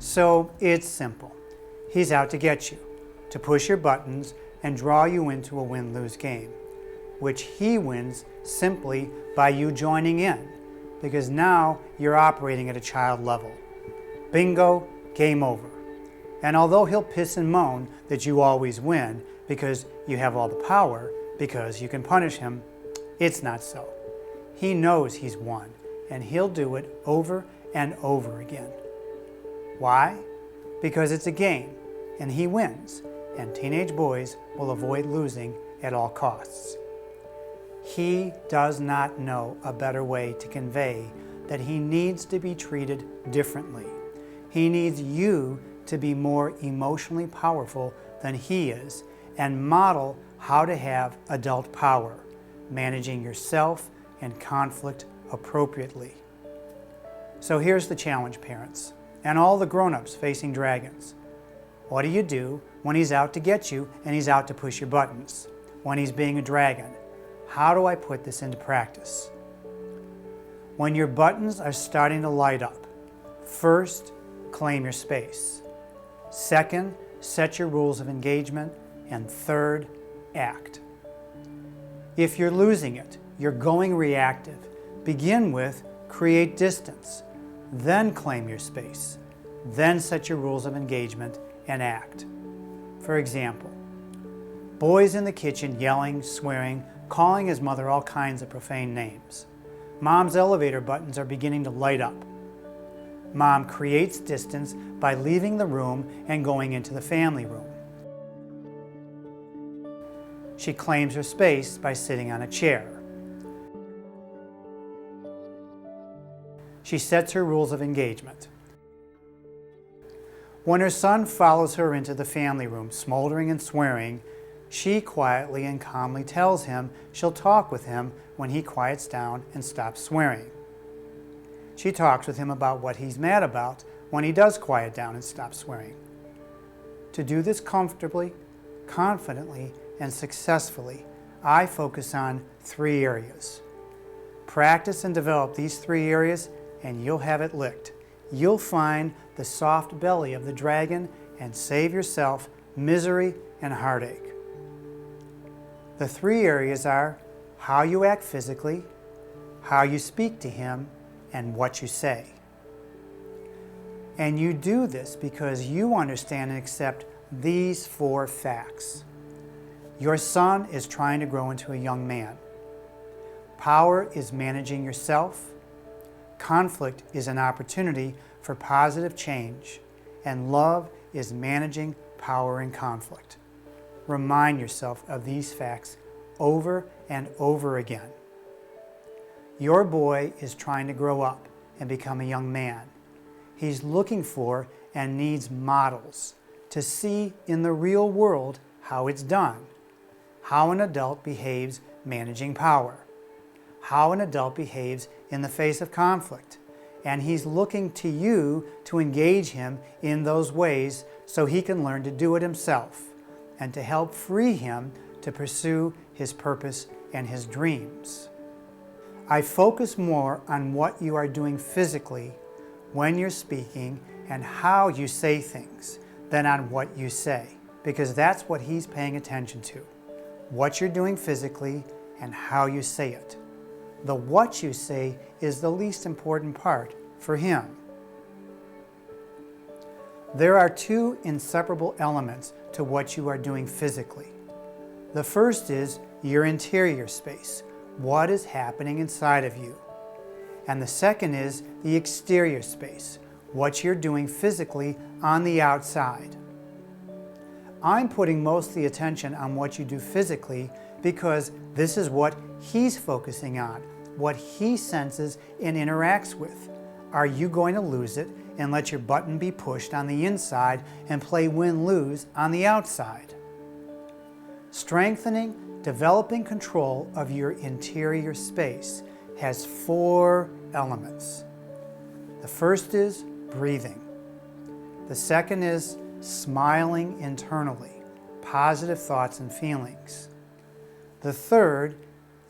So it's simple. He's out to get you, to push your buttons and draw you into a win-lose game, which he wins simply by you joining in, because now you're operating at a child level. Bingo, game over. And although he'll piss and moan that you always win because you have all the power, because you can punish him, it's not so. He knows he's won, and he'll do it over and over again. Why? Because it's a game, and he wins, and teenage boys will avoid losing at all costs. He does not know a better way to convey that he needs to be treated differently. He needs you to be more emotionally powerful than he is and model how to have adult power, managing yourself and conflict appropriately. So here's the challenge, parents, and all the grown-ups facing dragons. What do you do when he's out to get you and he's out to push your buttons? When he's being a dragon? How do I put this into practice? When your buttons are starting to light up, first, claim your space. Second, set your rules of engagement. And third, act. If you're losing it, you're going reactive, begin with create distance, then claim your space, then set your rules of engagement and act. For example, boy's in the kitchen yelling, swearing, calling his mother all kinds of profane names. Mom's elevator buttons are beginning to light up. Mom creates distance by leaving the room and going into the family room. She claims her space by sitting on a chair. She sets her rules of engagement. When her son follows her into the family room, smoldering and swearing, she quietly and calmly tells him she'll talk with him when he quiets down and stops swearing. She talks with him about what he's mad about when he does quiet down and stop swearing. To do this comfortably, confidently, and successfully, I focus on 3 areas. Practice and develop these 3 areas and you'll have it licked. You'll find the soft belly of the dragon and save yourself misery and heartache. The 3 areas are how you act physically, how you speak to him, and what you say. And you do this because you understand and accept these 4 facts. Your son is trying to grow into a young man. Power is managing yourself. Conflict is an opportunity for positive change. And love is managing power and conflict. Remind yourself of these facts over and over again. Your boy is trying to grow up and become a young man. He's looking for and needs models to see in the real world how it's done. How an adult behaves managing power, how an adult behaves in the face of conflict, and he's looking to you to engage him in those ways so he can learn to do it himself and to help free him to pursue his purpose and his dreams. I focus more on what you are doing physically when you're speaking and how you say things than on what you say, because that's what he's paying attention to. What you're doing physically and how you say it. The what you say is the least important part for him. There are 2 inseparable elements to what you are doing physically. The first is your interior space, what is happening inside of you. And the second is the exterior space, what you're doing physically on the outside. I'm putting most of the attention on what you do physically because this is what he's focusing on, what he senses and interacts with. Are you going to lose it and let your button be pushed on the inside and play win-lose on the outside? Strengthening, developing control of your interior space has 4 elements. The first is breathing. The second is smiling internally, positive thoughts and feelings. The third,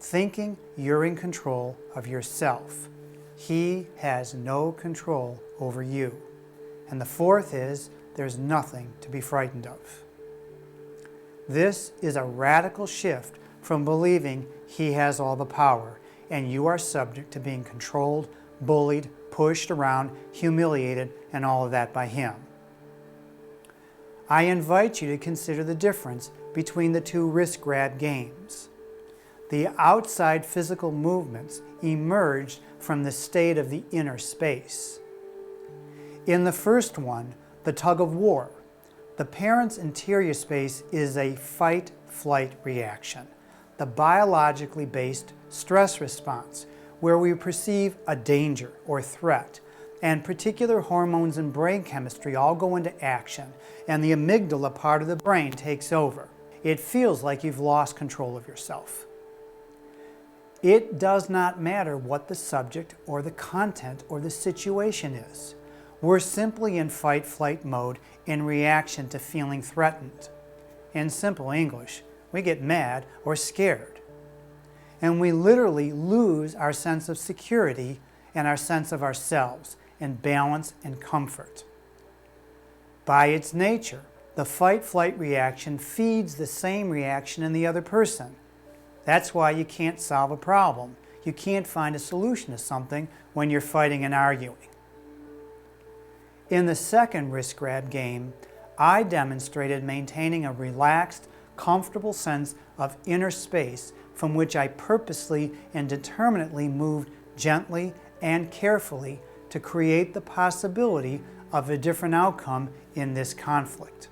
thinking you're in control of yourself. He has no control over you. And the fourth is, there's nothing to be frightened of. This is a radical shift from believing he has all the power and you are subject to being controlled, bullied, pushed around, humiliated, and all of that by him. I invite you to consider the difference between the two risk grab games. The outside physical movements emerged from the state of the inner space. In the first one, the tug of war, the parent's interior space is a fight-flight reaction, the biologically based stress response, where we perceive a danger or threat, and particular hormones and brain chemistry all go into action, and the amygdala part of the brain takes over. It feels like you've lost control of yourself. It does not matter what the subject or the content or the situation is. We're simply in fight-flight mode in reaction to feeling threatened. In simple English, we get mad or scared. And we literally lose our sense of security and our sense of ourselves and balance and comfort. By its nature, the fight-flight reaction feeds the same reaction in the other person. That's why you can't solve a problem. You can't find a solution to something when you're fighting and arguing. In the second risk grab game, I demonstrated maintaining a relaxed, comfortable sense of inner space from which I purposely and determinately moved gently and carefully to create the possibility of a different outcome in this conflict.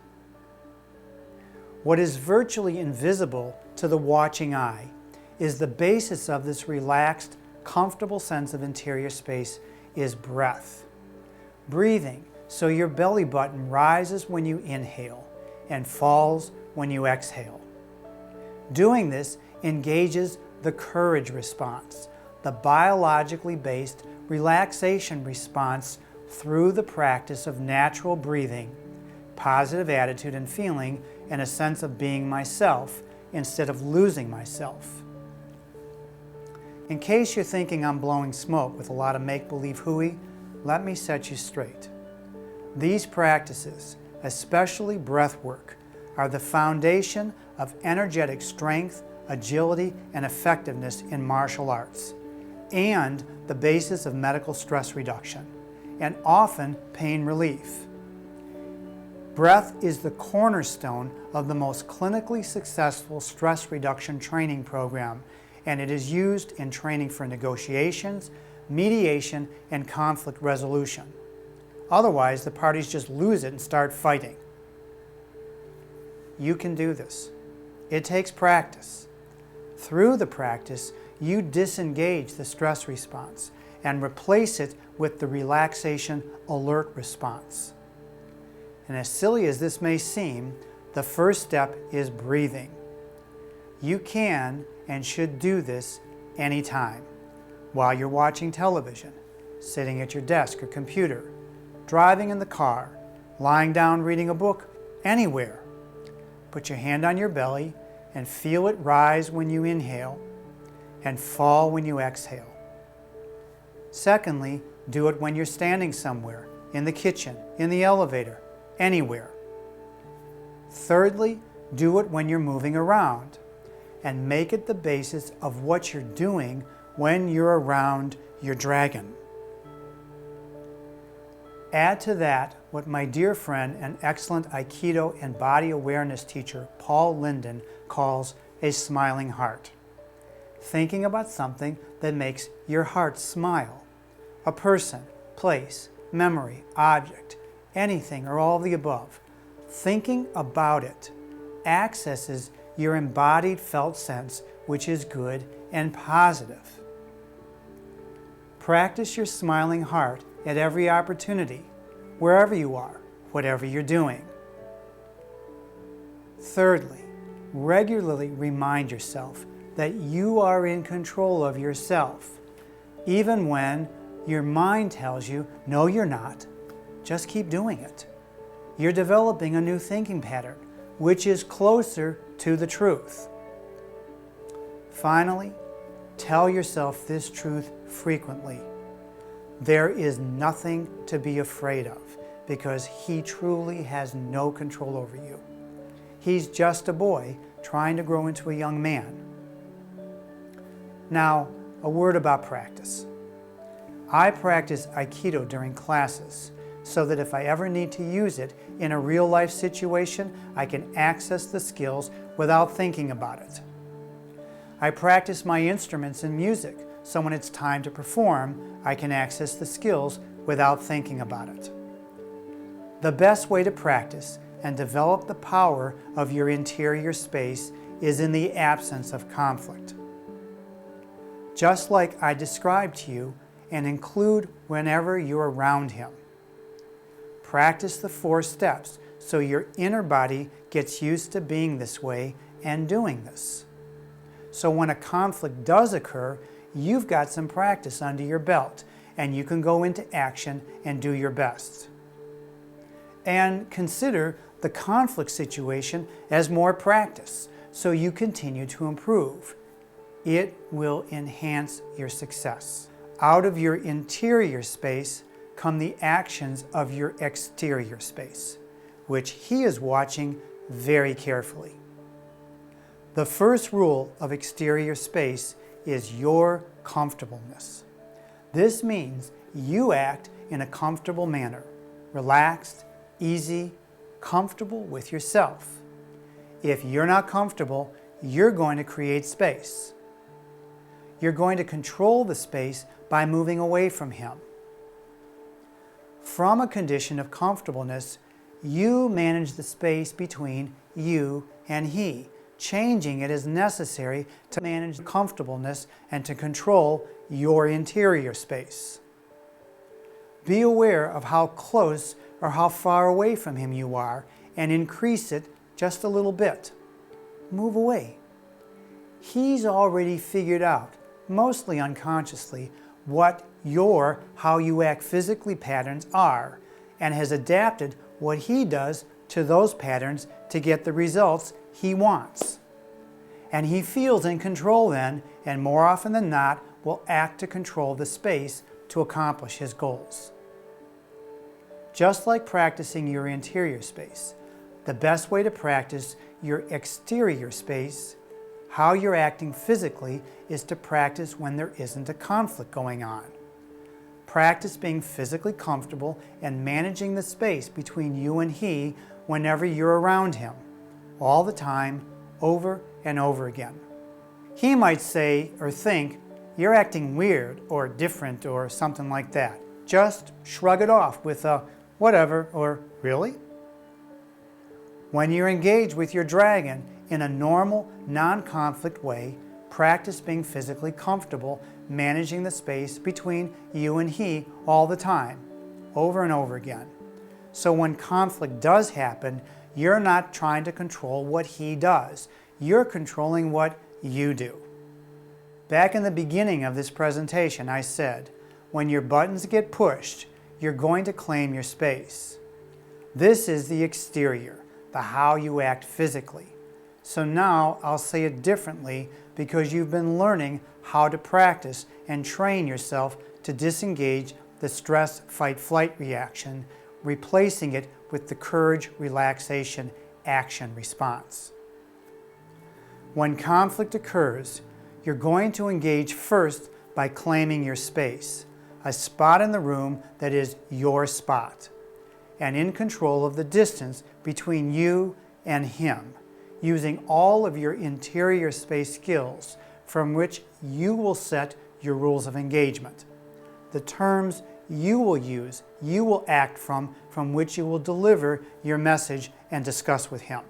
What is virtually invisible to the watching eye is the basis of this relaxed, comfortable sense of interior space is breath. Breathing so your belly button rises when you inhale and falls when you exhale. Doing this engages the courage response, the biologically based relaxation response through the practice of natural breathing, positive attitude and feeling, and a sense of being myself instead of losing myself. In case you're thinking I'm blowing smoke with a lot of make-believe hooey, let me set you straight. These practices, especially breath work, are the foundation of energetic strength, agility, and effectiveness in martial arts, and the basis of medical stress reduction, and often pain relief. Breath is the cornerstone of the most clinically successful stress reduction training program, and it is used in training for negotiations, mediation, and conflict resolution. Otherwise, the parties just lose it and start fighting. You can do this. It takes practice. Through the practice, you disengage the stress response and replace it with the relaxation alert response. And as silly as this may seem, the first step is breathing. You can and should do this anytime, while you're watching television, sitting at your desk or computer, driving in the car, lying down reading a book, anywhere. Put your hand on your belly and feel it rise when you inhale and fall when you exhale. Secondly, do it when you're standing somewhere, in the kitchen, in the elevator, anywhere. Thirdly, do it when you're moving around, and make it the basis of what you're doing when you're around your dragon. Add to that what my dear friend and excellent Aikido and body awareness teacher Paul Linden calls a smiling heart. Thinking about something that makes your heart smile. A person, place, memory, object, anything or all of the above. Thinking about it accesses your embodied felt sense, which is good and positive. Practice your smiling heart at every opportunity, wherever you are, whatever you're doing. Thirdly, regularly remind yourself that you are in control of yourself, even when your mind tells you, no, you're not. Just keep doing it. You're developing a new thinking pattern, which is closer to the truth. Finally, tell yourself this truth frequently. There is nothing to be afraid of. because he truly has no control over you. He's just a boy trying to grow into a young man. Now, a word about practice. I practice Aikido during classes so that if I ever need to use it in a real-life situation, I can access the skills without thinking about it. I practice my instruments in music so when it's time to perform, I can access the skills without thinking about it. The best way to practice and develop the power of your interior space is in the absence of conflict. Just like I described to you, and include whenever you're around him. Practice the 4 steps so your inner body gets used to being this way and doing this. So when a conflict does occur, you've got some practice under your belt and you can go into action and do your best. And consider the conflict situation as more practice so you continue to improve. It will enhance your success. Out of your interior space come the actions of your exterior space, which he is watching very carefully. The first rule of exterior space is your comfortableness. This means you act in a comfortable manner, relaxed, easy, comfortable with yourself. If you're not comfortable, you're going to create space. You're going to control the space by moving away from him. From a condition of comfortableness, you manage the space between you and he, changing it as necessary to manage comfortableness and to control your interior space. Be aware of how close or how far away from him you are and increase it just a little bit. Move away. He's already figured out, mostly unconsciously, what your how you act physically patterns are and has adapted what he does to those patterns to get the results he wants. And he feels in control then, and more often than not, will act to control the space to accomplish his goals. Just like practicing your interior space, the best way to practice your exterior space, how you're acting physically, is to practice when there isn't a conflict going on. Practice being physically comfortable and managing the space between you and he whenever you're around him, all the time, over and over again. He might say or think, "You're acting weird or different," or something like that. Just shrug it off with a whatever or really. When you're engaged with your dragon in a normal, non-conflict way, practice being physically comfortable, managing the space between you and he all the time, over and over again. So when conflict does happen, you're not trying to control what he does. You're controlling what you do. Back in the beginning of this presentation, I said, when your buttons get pushed, you're going to claim your space. This is the exterior, the how you act physically. So now I'll say it differently because you've been learning how to practice and train yourself to disengage the stress, fight, flight reaction, replacing it with the courage, relaxation, action response. When conflict occurs, you're going to engage first by claiming your space, a spot in the room that is your spot, and in control of the distance between you and him, using all of your interior space skills from which you will set your rules of engagement. The terms you will use, you will act from which you will deliver your message and discuss with him.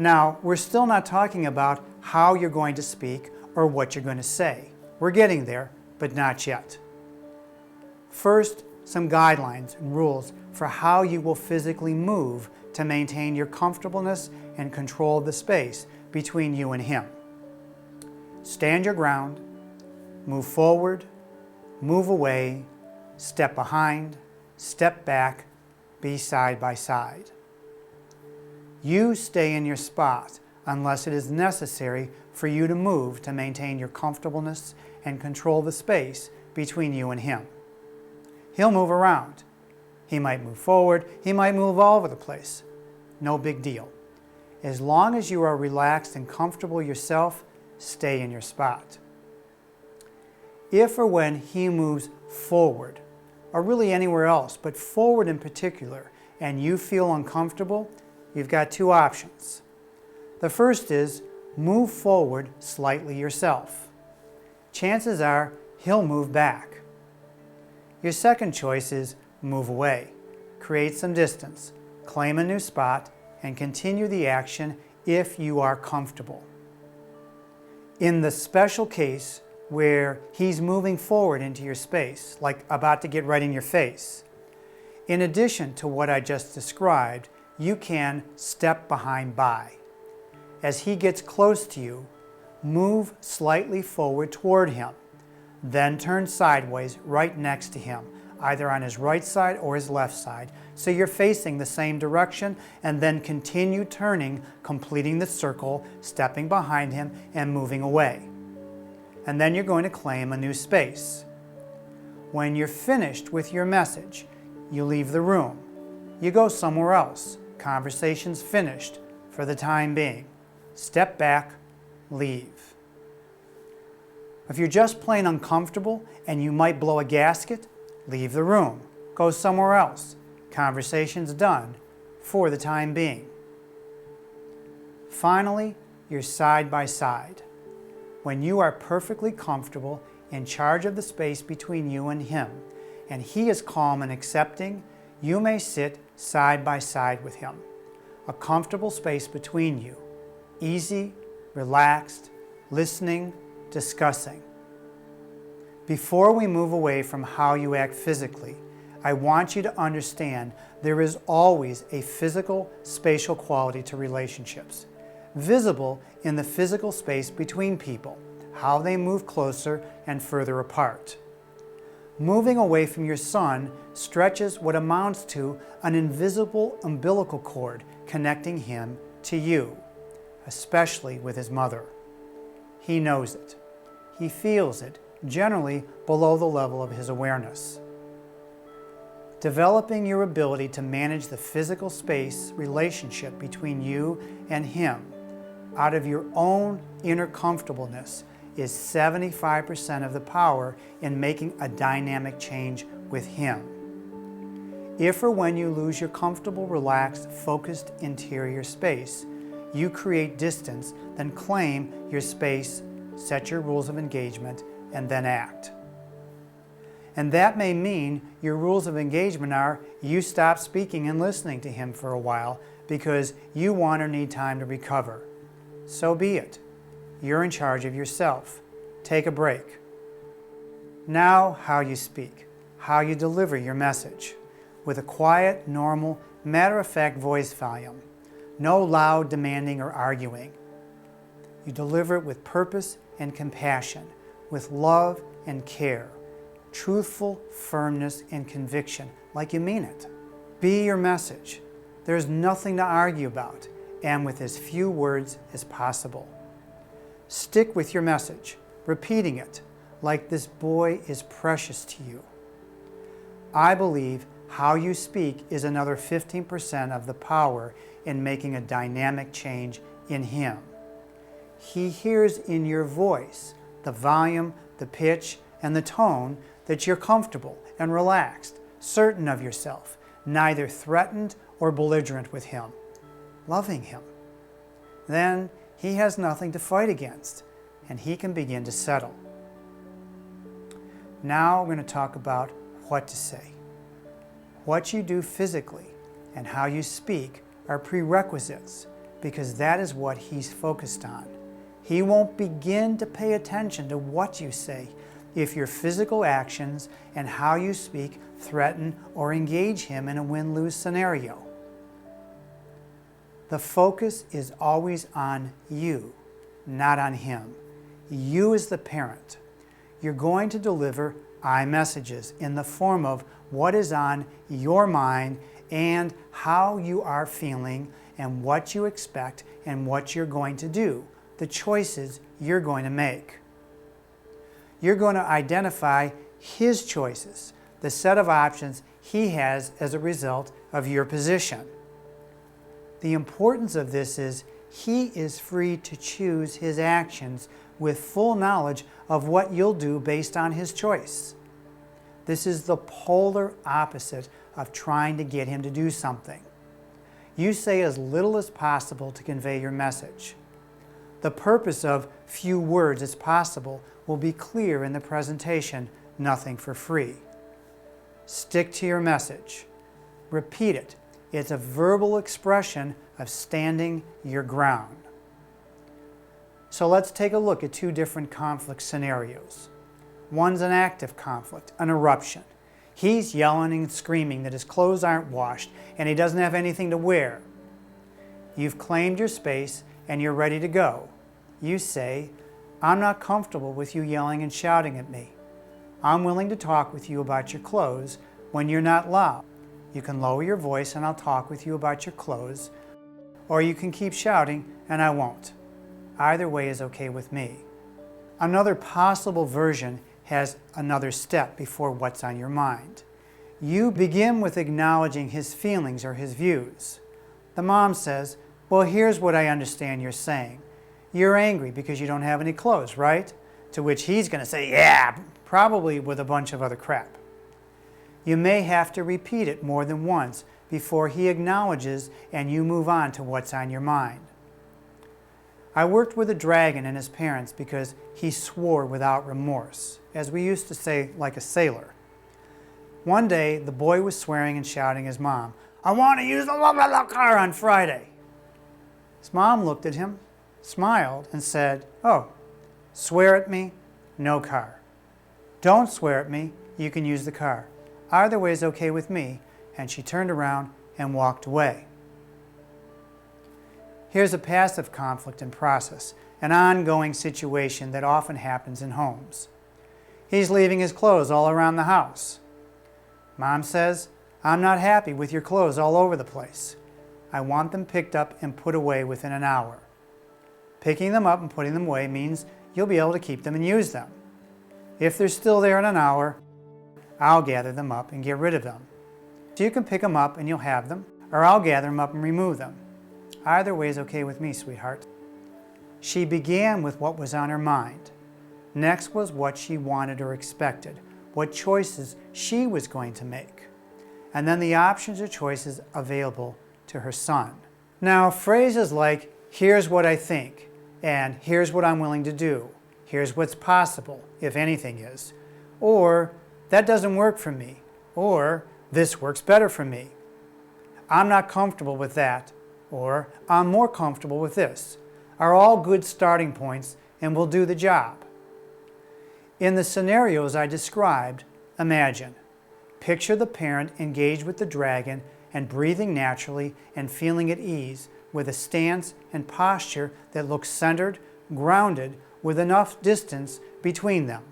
Now, we're still not talking about how you're going to speak or what you're going to say. We're getting there, but not yet. First, some guidelines and rules for how you will physically move to maintain your comfortableness and control of the space between you and him. Stand your ground, move forward, move away, step behind, step back, be side by side. You stay in your spot unless it is necessary for you to move to maintain your comfortableness and control the space between you and him. He'll move around. He might move forward, he might move all over the place. No big deal. As long as you are relaxed and comfortable yourself, stay in your spot. If or when he moves forward, or really anywhere else, but forward in particular, and you feel uncomfortable, you've got two options. The first is move forward slightly yourself. Chances are he'll move back. Your second choice is move away, create some distance, claim a new spot, and continue the action if you are comfortable. In the special case where he's moving forward into your space, like about to get right in your face, in addition to what I just described, you can step behind by. As he gets close to you, move slightly forward toward him, then turn sideways right next to him, either on his right side or his left side, so you're facing the same direction, and then continue turning, completing the circle, stepping behind him and moving away. And then you're going to claim a new space. When you're finished with your message, you leave the room. You go somewhere else. Conversation's finished for the time being. Step back, leave. If you're just plain uncomfortable and you might blow a gasket, leave the room. Go somewhere else. Conversation's done for the time being. Finally, you're side by side. When you are perfectly comfortable, in charge of the space between you and him, and he is calm and accepting, you may sit side by side with him. A comfortable space between you. Easy, relaxed, listening, discussing. Before we move away from how you act physically, I want you to understand there is always a physical, spatial quality to relationships, visible in the physical space between people, how they move closer and further apart. Moving away from your son stretches what amounts to an invisible umbilical cord connecting him to you, especially with his mother. He knows it. He feels it, generally below the level of his awareness. Developing your ability to manage the physical space relationship between you and him out of your own inner comfortableness is 75% of the power in making a dynamic change with him. If or when you lose your comfortable, relaxed, focused interior space, you create distance, then claim your space, set your rules of engagement, and then act. And that may mean your rules of engagement are you stop speaking and listening to him for a while because you want or need time to recover. So be it. You're in charge of yourself. Take a break. Now, how you speak, how you deliver your message, with a quiet, normal, matter-of-fact voice volume. No loud, demanding, or arguing. You deliver it with purpose and compassion, with love and care, truthful firmness and conviction, like you mean it. Be your message. There's nothing to argue about, and with as few words as possible. Stick with your message, repeating it, like this boy is precious to you. I believe how you speak is another 15% of the power in making a dynamic change in him. He hears in your voice the volume, the pitch, and the tone that you're comfortable and relaxed, certain of yourself, neither threatened or belligerent with him, loving him. Then he has nothing to fight against, and he can begin to settle. Now we're going to talk about what to say. What you do physically and how you speak are prerequisites, because that is what he's focused on. He won't begin to pay attention to what you say if your physical actions and how you speak threaten or engage him in a win-lose scenario. The focus is always on you, not on him. You as the parent. You're going to deliver I messages in the form of what is on your mind and how you are feeling and what you expect and what you're going to do, the choices you're going to make. You're going to identify his choices, the set of options he has as a result of your position. The importance of this is he is free to choose his actions with full knowledge of what you'll do based on his choice. This is the polar opposite of trying to get him to do something. You say as little as possible to convey your message. The purpose of few words as possible will be clear in the presentation, nothing for free. Stick to your message. Repeat it. It's a verbal expression of standing your ground. So let's take a look at two different conflict scenarios. One's an active conflict, an eruption. He's yelling and screaming that his clothes aren't washed and he doesn't have anything to wear. You've claimed your space and you're ready to go. You say, I'm not comfortable with you yelling and shouting at me. I'm willing to talk with you about your clothes when you're not loud. You can lower your voice and I'll talk with you about your clothes, or you can keep shouting and I won't. Either way is okay with me. Another possible version has another step before what's on your mind. You begin with acknowledging his feelings or his views. The mom says, well, here's what I understand you're saying. You're angry because you don't have any clothes, right? To which he's going to say, yeah, probably with a bunch of other crap. You may have to repeat it more than once before he acknowledges and you move on to what's on your mind. I worked with a dragon and his parents because he swore without remorse, as we used to say, like a sailor. One day, the boy was swearing and shouting at his mom, I want to use the car on Friday. His mom looked at him, smiled, and said, oh, swear at me, no car. Don't swear at me, you can use the car. Either way is okay with me, and she turned around and walked away. Here's a passive conflict in process, an ongoing situation that often happens in homes. He's leaving his clothes all around the house. Mom says, I'm not happy with your clothes all over the place. I want them picked up and put away within an hour. Picking them up and putting them away means you'll be able to keep them and use them. If they're still there in an hour, I'll gather them up and get rid of them. So you can pick them up and you'll have them, or I'll gather them up and remove them. Either way is okay with me, sweetheart. She began with what was on her mind. Next was what she wanted or expected, what choices she was going to make, and then the options or choices available to her son. Now, phrases like, here's what I think, and here's what I'm willing to do, here's what's possible, if anything is, or that doesn't work for me, or this works better for me. I'm not comfortable with that, or I'm more comfortable with this, are all good starting points and will do the job. In the scenarios I described, imagine. Picture the parent engaged with the dragon and breathing naturally and feeling at ease with a stance and posture that looks centered, grounded, with enough distance between them.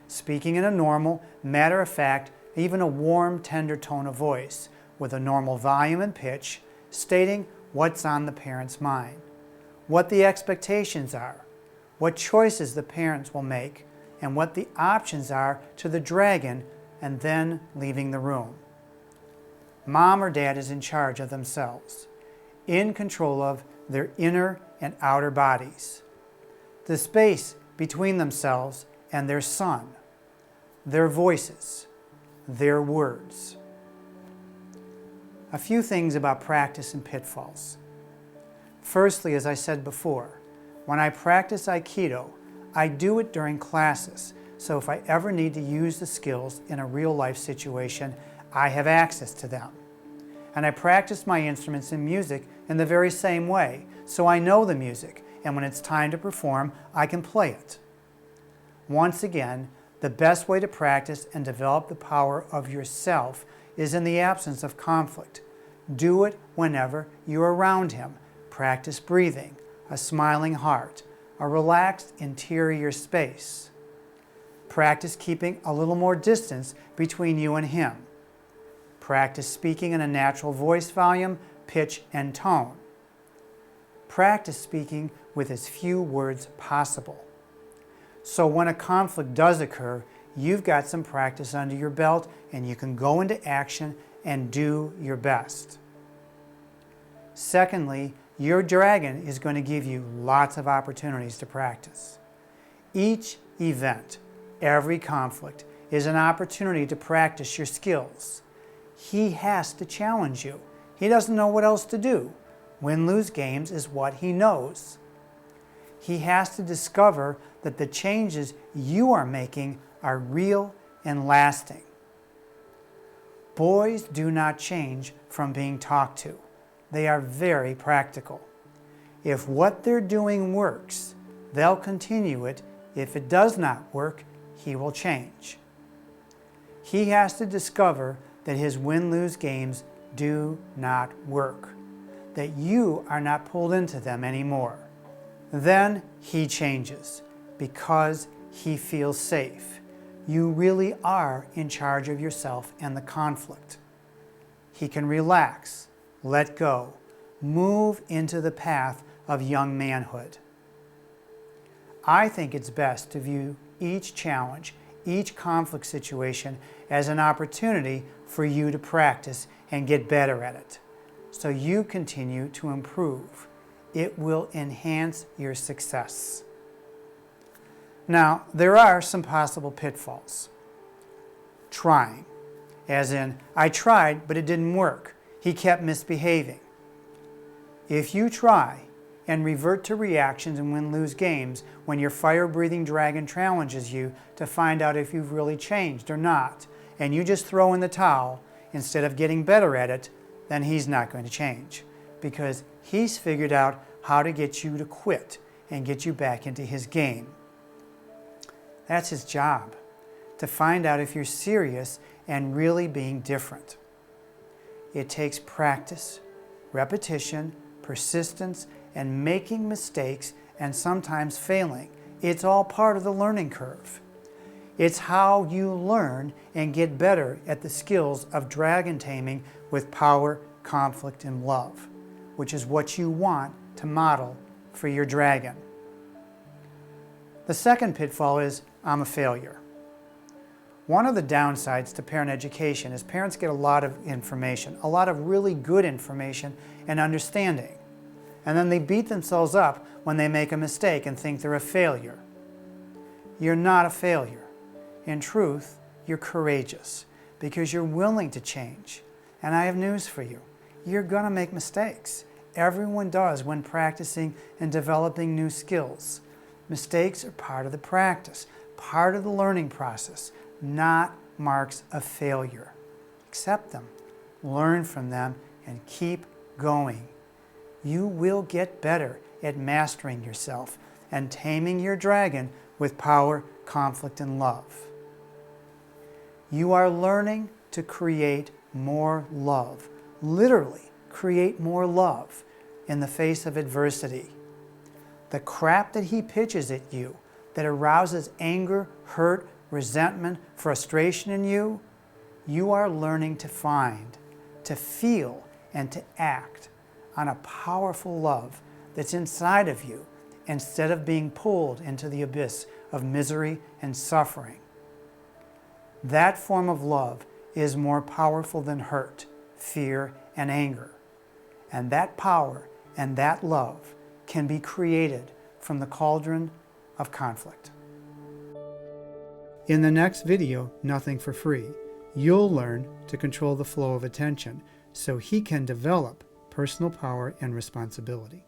Speaking in a normal, matter-of-fact, even a warm, tender tone of voice, with a normal volume and pitch, stating what's on the parent's mind, what the expectations are, what choices the parents will make, and what the options are to the dragon, and then leaving the room. Mom or dad is in charge of themselves, in control of their inner and outer bodies, the space between themselves and their son, their voices, their words. A few things about practice and pitfalls. Firstly, as I said before, when I practice Aikido, I do it during classes, so if I ever need to use the skills in a real-life situation, I have access to them. And I practice my instruments and music in the very same way, so I know the music, and when it's time to perform, I can play it. Once again, the best way to practice and develop the power of yourself is in the absence of conflict. Do it whenever you're around him. Practice breathing, a smiling heart, a relaxed interior space. Practice keeping a little more distance between you and him. Practice speaking in a natural voice volume, pitch, and tone. Practice speaking with as few words possible. So when a conflict does occur, you've got some practice under your belt and you can go into action and do your best. Secondly, your dragon is going to give you lots of opportunities to practice. Each event, every conflict, is an opportunity to practice your skills. He has to challenge you. He doesn't know what else to do. Win-lose games is what he knows. He has to discover that the changes you are making are real and lasting. Boys do not change from being talked to. They are very practical. If what they're doing works, they'll continue it. If it does not work, he will change. He has to discover that his win-lose games do not work, that you are not pulled into them anymore. Then he changes because he feels safe. You really are in charge of yourself and the conflict. He can relax, let go, move into the path of young manhood. I think it's best to view each challenge, each conflict situation as an opportunity for you to practice and get better at it, so you continue to improve. It will enhance your success. Now, there are some possible pitfalls. Trying, as in, I tried, but it didn't work. He kept misbehaving. If you try and revert to reactions and win-lose games when your fire-breathing dragon challenges you to find out if you've really changed or not, and you just throw in the towel instead of getting better at it, then he's not going to change, because he's figured out how to get you to quit and get you back into his game. That's his job, to find out if you're serious and really being different. It takes practice, repetition, persistence, and making mistakes and sometimes failing. It's all part of the learning curve. It's how you learn and get better at the skills of dragon taming with power, conflict, and love, which is what you want to model for your dragon. The second pitfall is, I'm a failure. One of the downsides to parent education is parents get a lot of information, a lot of really good information and understanding. And then they beat themselves up when they make a mistake and think they're a failure. You're not a failure. In truth, you're courageous because you're willing to change. And I have news for you. You're going to make mistakes. Everyone does when practicing and developing new skills. Mistakes are part of the practice, part of the learning process, not marks of failure. Accept them, learn from them, and keep going. You will get better at mastering yourself and taming your dragon with power, conflict, and love. You are learning to create more love, literally create more love in the face of adversity. The crap that he pitches at you that arouses anger, hurt, resentment, frustration in you, you are learning to find, to feel, and to act on a powerful love that's inside of you instead of being pulled into the abyss of misery and suffering. That form of love is more powerful than hurt, fear, and anger. And that power and that love can be created from the cauldron of conflict. In the next video, Nothing for Free, you'll learn to control the flow of attention so he can develop personal power and responsibility.